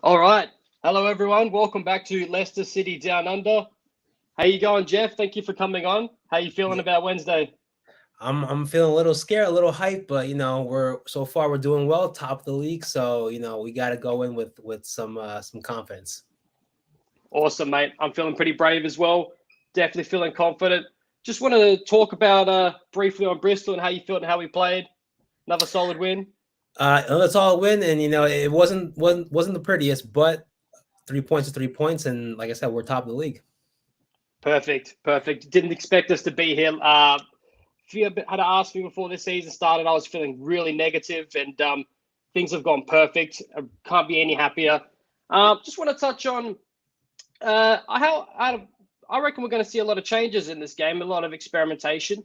All right. Hello, everyone. Welcome back to Leicester City Down Under. How you going, Jeff? Thank you for coming on. How you feeling Yeah, about Wednesday? I'm feeling a little scared, a little hyped, but we're doing well, top of the league. So we got to go in with some confidence. Awesome, mate. I'm feeling pretty brave as well. Definitely feeling confident. Just wanted to talk about briefly on Bristol and how you felt and how we played. Another solid win. Let's all win, and it wasn't the prettiest, but 3 points is 3 points, and like I said, we're top of the league. Perfect. Perfect. Didn't expect us to be here. Had asked me before this season started. I was feeling really negative, and things have gone perfect. I can't be any happier. Just want to touch on I reckon we're going to see a lot of changes in this game, a lot of experimentation.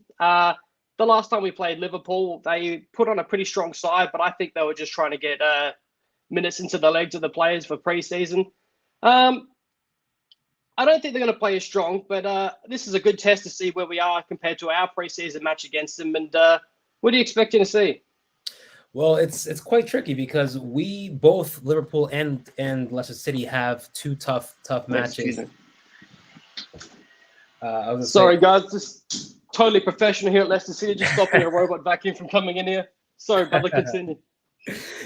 The last time we played Liverpool, they put on a pretty strong side, but I think they were just trying to get minutes into the legs of the players for preseason. Um, I don't think they're going to play as strong, but this is a good test to see where we are compared to our preseason match against them. And what are you expecting to see? Well, it's quite tricky because we both Liverpool and Leicester City have two tough Excuse matches. me. I was gonna say, Sorry, guys. Just totally professional here at Leicester City. Just stopping a robot vacuum from coming in here. Sorry, brother. Continue.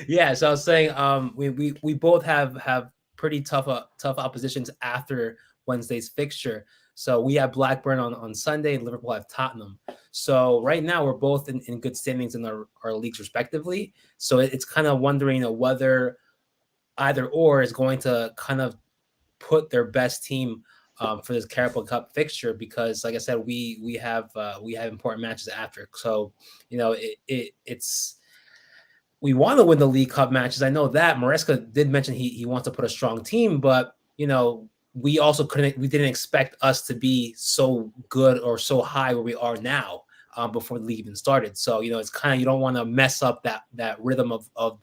yeah. So I was saying, we both have pretty tough oppositions after Wednesday's fixture. So we have Blackburn on Sunday, and Liverpool have Tottenham. So right now we're both in good standings in our leagues respectively. So it's kind of wondering whether either or is going to kind of put their best team for this Carabao Cup fixture, because like I said, we have important matches after. So it's we want to win the League Cup matches. I know that Maresca did mention he wants to put a strong team, but we didn't expect us to be so good or so high where we are now before the league even started. So it's kind of, you don't want to mess up that rhythm of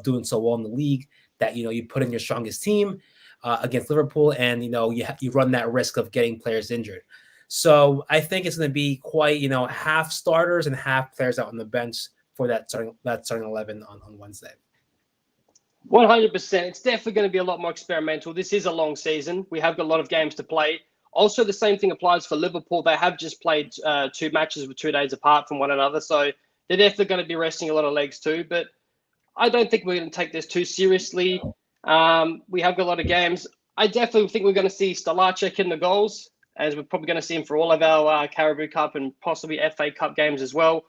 doing so well in the league, that you put in your strongest team against Liverpool, and you run that risk of getting players injured. So I think it's going to be quite half starters and half players out on the bench for that starting 11 on Wednesday. 100%. It's definitely going to be a lot more experimental. This is a long season. We have got a lot of games to play. Also, the same thing applies for Liverpool. They have just played two matches with 2 days apart from one another. So they're definitely going to be resting a lot of legs too. But I don't think we're going to take this too seriously. We have got a lot of games. I definitely think we're going to see Stalacek in the goals, as we're probably going to see him for all of our Carabao Cup and possibly FA Cup games as well.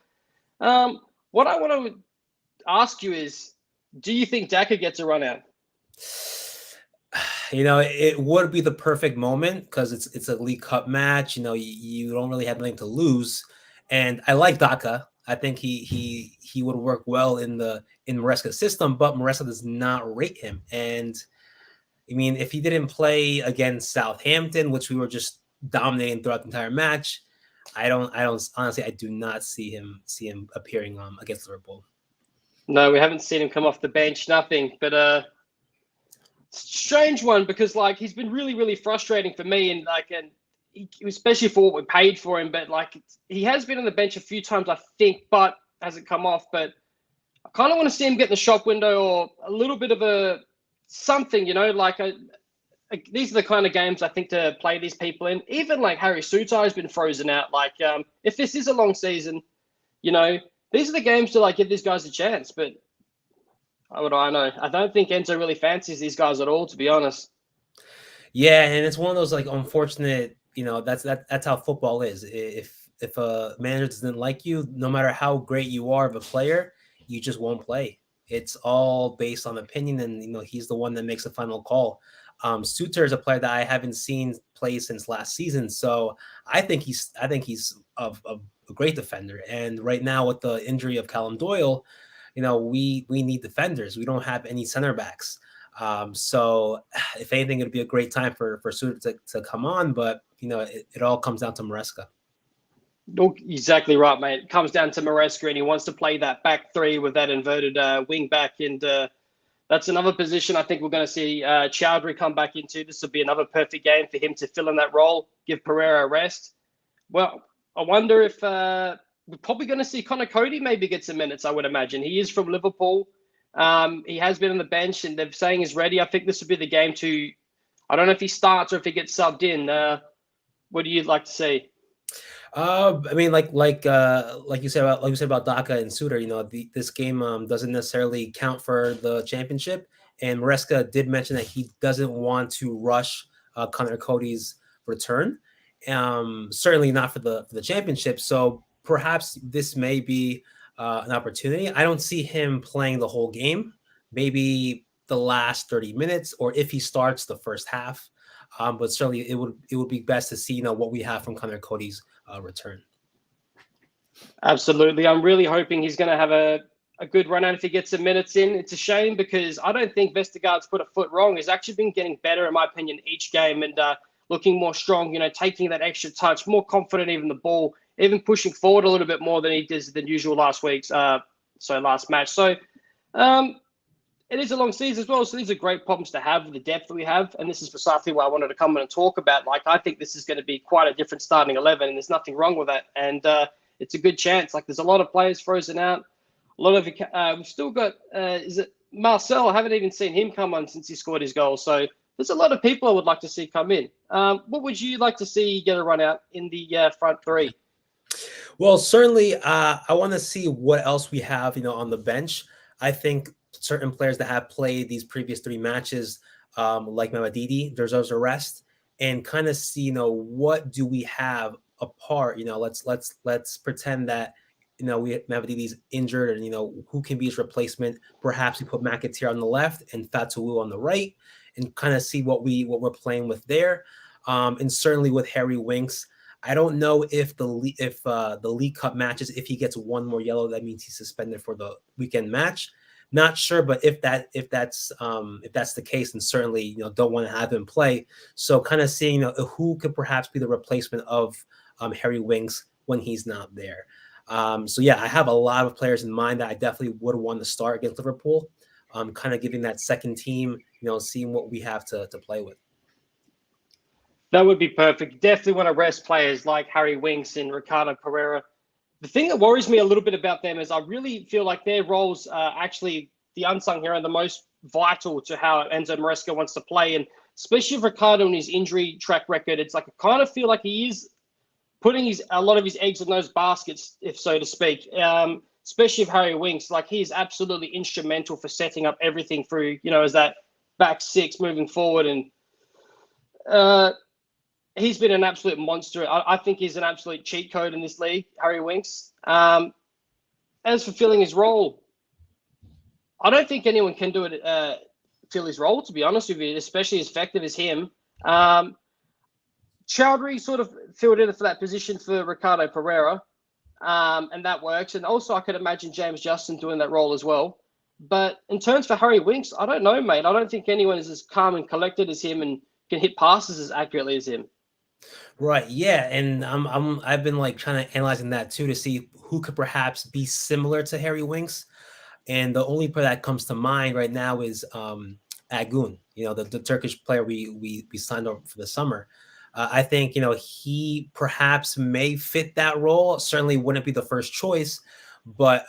What I want to ask you is, do you think Daka gets a run out? It would be the perfect moment because it's a League Cup match. You don't really have anything to lose, and I like Daka. I think he would work well in Maresca's system, but Maresca does not rate him. And I mean, if he didn't play against Southampton, which we were just dominating throughout the entire match, I don't honestly, I do not see him appearing against Liverpool. No, we haven't seen him come off the bench, nothing. But strange one, because he's been really, really frustrating for me, and especially for what we paid for him. But he has been on the bench a few times, I think, but hasn't come off. But I kind of want to see him get in the shop window or a little bit of a something, these are the kind of games I think to play these people in. Even Harry Sutai has been frozen out. If this is a long season, these are the games to give these guys a chance. But what do I know? I don't think Enzo really fancies these guys at all, to be honest. Yeah, and it's one of those unfortunate. That's how football is. If a manager doesn't like you, no matter how great you are of a player, you just won't play. It's all based on opinion, and he's the one that makes the final call. Suter is a player that I haven't seen play since last season, so I think he's a great defender. And right now, with the injury of Callum Doyle, we need defenders. We don't have any center backs. So if anything, it'd be a great time for Suter to come on, but it all comes down to Maresca. Look, exactly right, mate. It comes down to Maresca, and he wants to play that back three with that inverted wing back, and that's another position I think we're going to see Chowdhury come back into. This will be another perfect game for him to fill in that role, give Pereira a rest. Well, I wonder if we're probably going to see Connor Cody maybe get some minutes, I would imagine. He is from Liverpool. He has been on the bench, and they're saying he's ready. I think this would be the game to. I don't know if he starts or if he gets subbed in. What do you like to see? I mean, like you said about Daka and Suter, this game doesn't necessarily count for the championship. And Maresca did mention that he doesn't want to rush Connor Cody's return. Certainly not for the championship. So perhaps this may be an opportunity. I don't see him playing the whole game. Maybe the last 30 minutes, or if he starts the first half. But certainly it would be best to see what we have from Connor Cody's return. Absolutely. I'm really hoping he's going to have a good run out if he gets some minutes in. It's a shame because I don't think Vestergaard's put a foot wrong. He's actually been getting better, in my opinion, each game and looking more strong, taking that extra touch, more confident even the ball, even pushing forward a little bit more than he does than usual last match. So it is a long season as well. So these are great problems to have with the depth that we have. And this is precisely what I wanted to come in and talk about. Like, I think this is going to be quite a different starting 11, and there's nothing wrong with that. And it's a good chance. Like, there's a lot of players frozen out. A lot of we've still got, is it Marcel? I haven't even seen him come on since he scored his goal. So there's a lot of people I would like to see come in. What would you like to see get a run out in the front three? Well, certainly I want to see what else we have, on the bench. I think certain players that have played these previous 3 matches, like Mamadidi, deserves a rest, and kind of see, what do we have apart. Let's pretend that Mavadidi's injured, and who can be his replacement. Perhaps we put McAteer on the left and Fatawu on the right, and kind of see what we're playing with there. And certainly with Harry Winks, I don't know if the League Cup matches, if he gets one more yellow, that means he's suspended for the weekend match. Not sure, but if that's the case, then certainly don't want to have him play. So kind of seeing who could perhaps be the replacement of Harry Winks when he's not there. So yeah, I have a lot of players in mind that I definitely would want to start against Liverpool. Kind of giving that second team, seeing what we have to play with. That would be perfect. Definitely want to rest players like Harry Winks and Ricardo Pereira. The thing that worries me a little bit about them is I really feel like their roles are actually the unsung hero and the most vital to how Enzo Maresca wants to play. And especially with Ricardo and his injury track record, it's like I kind of feel like he is putting a lot of his eggs in those baskets, if so to speak. Especially with Harry Winks, like he is absolutely instrumental for setting up everything through, as that back six moving forward. And he's been an absolute monster. I think he's an absolute cheat code in this league, Harry Winks. As for filling his role, I don't think anyone can do it, fill his role, to be honest with you, especially as effective as him. Chowdhury sort of filled in for that position for Ricardo Pereira, and that works. And also I could imagine James Justin doing that role as well. But in terms for Harry Winks, I don't know, mate. I don't think anyone is as calm and collected as him and can hit passes as accurately as him. Right. Yeah. And I've been trying to analyzing that too, to see who could perhaps be similar to Harry Winks. And the only player that comes to mind right now is Agun, the Turkish player we signed up for the summer. I think, he perhaps may fit that role. Certainly wouldn't be the first choice, but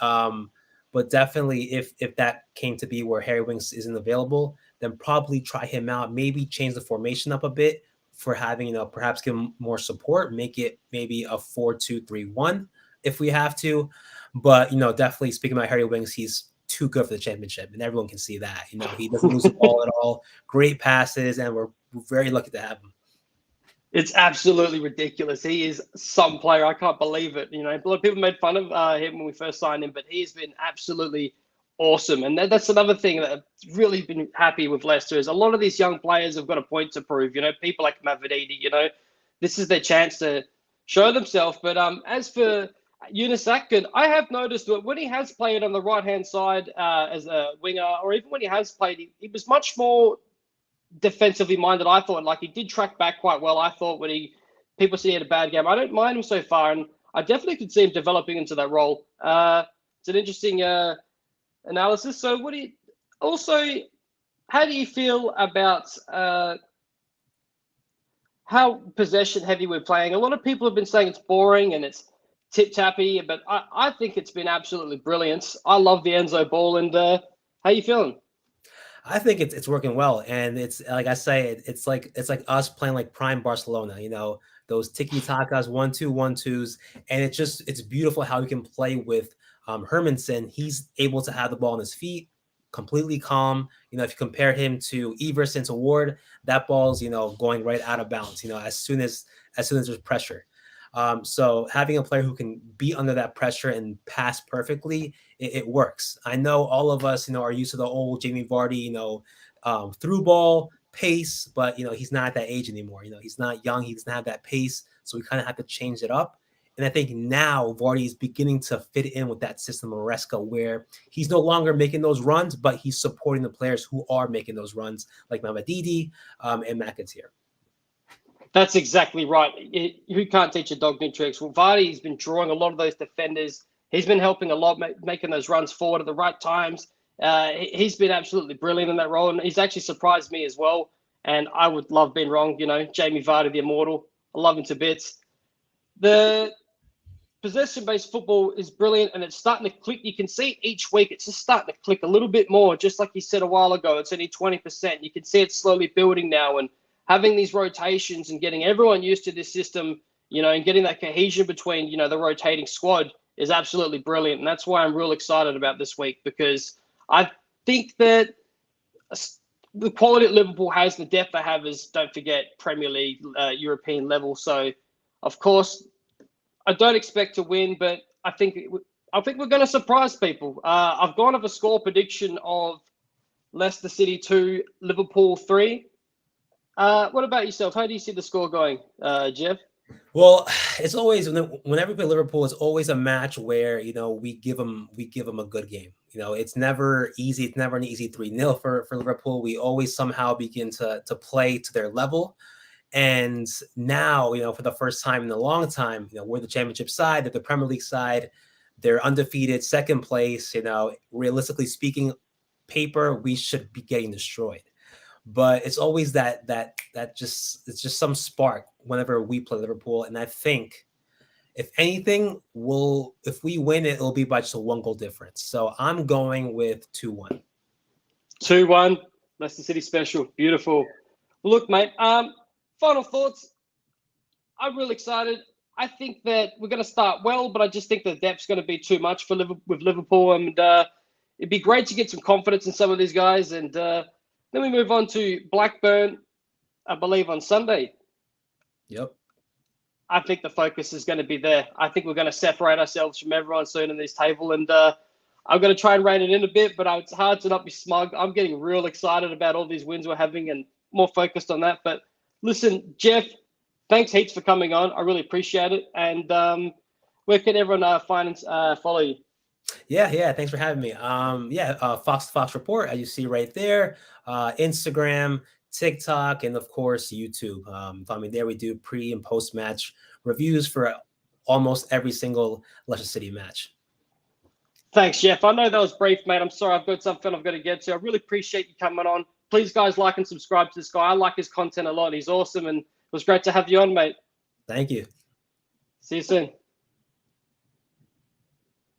definitely if that came to be where Harry Winks isn't available, then probably try him out, maybe change the formation up a bit for having, perhaps give him more support, make it maybe a 4-2-3-1 if we have to. But, definitely speaking about Harry Winks, he's too good for the championship, and everyone can see that. He doesn't lose the ball at all. Great passes, and we're very lucky to have him. It's absolutely ridiculous. He is some player. I can't believe it. A lot of people made fun of him when we first signed him, but he's been absolutely awesome. And that's another thing that I've really been happy with Leicester is a lot of these young players have got a point to prove. People like Mavididi, this is their chance to show themselves. But as for Yunus Akgün, I have noticed that when he has played on the right-hand side as a winger, or even when he has played, he was much more defensively minded. I thought, he did track back quite well. I thought when people say he had a bad game, I don't mind him so far, and I definitely could see him developing into that role. It's an interesting analysis. So how do you feel about how possession heavy we're playing? A lot of people have been saying it's boring and it's tip-tappy, but I think it's been absolutely brilliant. I love the Enzo ball, and How you feeling? I think it's working well, and it's like I say, it's like us playing like prime Barcelona. Those tiki takas, 1-2, 1-2s, and it's beautiful how we can play with Hermanson. He's able to have the ball on his feet, completely calm. If you compare him to Everson to Ward, that ball's going right out of bounds. As soon as there's pressure. So having a player who can be under that pressure and pass perfectly, it works. I know all of us, are used to the old Jamie Vardy, through ball pace, but he's not at that age anymore. He's not young. He doesn't have that pace, so we kind of have to change it up. And I think now Vardy is beginning to fit in with that system of Maresca, where he's no longer making those runs, but he's supporting the players who are making those runs, like Mamadidi and McAteer. That's exactly right. Who can't teach a dog new tricks? Well, Vardy's been drawing a lot of those defenders. He's been helping a lot, making those runs forward at the right times. He's been absolutely brilliant in that role, and he's actually surprised me as well. And I would love being wrong. Jamie Vardy, the immortal. I love him to bits. The possession-based football is brilliant, and it's starting to click. You can see each week it's just starting to click a little bit more, just like you said a while ago. It's only 20%. You can see it slowly building now, and having these rotations and getting everyone used to this system, and getting that cohesion between, the rotating squad is absolutely brilliant. And that's why I'm real excited about this week, because I think that the quality that Liverpool has, the depth they have is, don't forget, Premier League, European level. So, of course, I don't expect to win, but I think we're going to surprise people. I've gone with a score prediction of Leicester City 2, Liverpool 3. What about yourself? How do you see the score going, Jeff? Well, it's always whenever we play Liverpool, it's always a match where we give them a good game. It's never easy. It's never an easy 3-0 for Liverpool. We always somehow begin to play to their level. And now, for the first time in a long time, we're the championship side, they're the Premier League side. They're undefeated, second place. Realistically speaking, paper, we should be getting destroyed. But it's always it's just some spark whenever we play Liverpool. And I think, if anything, if we win, it'll be by just a 1-goal difference. So I'm going with 2-1. 2-1, Leicester City special. Beautiful. Well, look, mate, final thoughts. I'm really excited. I think that we're going to start well, but I just think the depth's going to be too much with Liverpool. And it'd be great to get some confidence in some of these guys. And then we move on to Blackburn, I believe, on Sunday. Yep. I think the focus is going to be there. I think we're going to separate ourselves from everyone soon in this table. And I'm going to try and rein it in a bit, but it's hard to not be smug. I'm getting real excited about all these wins we're having and more focused on that. But listen, Jeff, thanks heaps for coming on. I really appreciate it. And where can everyone find and follow you? Yeah. Thanks for having me. Fox to Fox Report, as you see right there, Instagram, TikTok, and of course YouTube. There we do pre and post match reviews for almost every single Leicester City match. Thanks, Jeff. I know that was brief, mate. I'm sorry, I've got something I've got to get to. I really appreciate you coming on. Please, guys, like and subscribe to this guy. I like his content a lot. He's awesome, and it was great to have you on, mate. Thank you. See you soon.